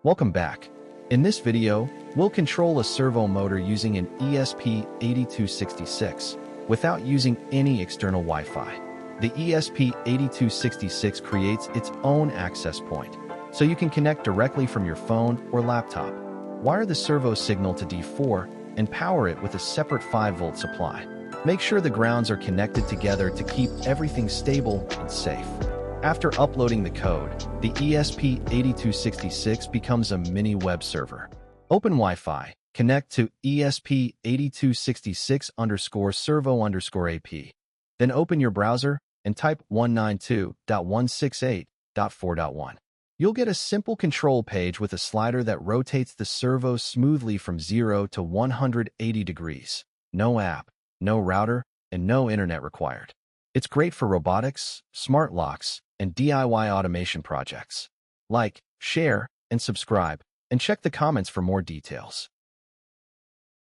Welcome back. In this video, we'll control a servo motor using an ESP8266 without using any external Wi-Fi. The ESP8266 creates its own access point, so you can connect directly from your phone or laptop. Wire the servo signal to D4 and power it with a separate 5-volt supply. Make sure the grounds are connected together to keep everything stable and safe. After uploading the code, the ESP8266 becomes a mini web server. Open Wi-Fi, connect to ESP8266_servo_AP. Then open your browser and type 192.168.4.1. You'll get a simple control page with a slider that rotates the servo smoothly from 0 to 180 degrees. No app, no router, and no internet required. It's great for robotics, smart locks, and DIY automation projects. Like, share, and subscribe, and check the comments for more details.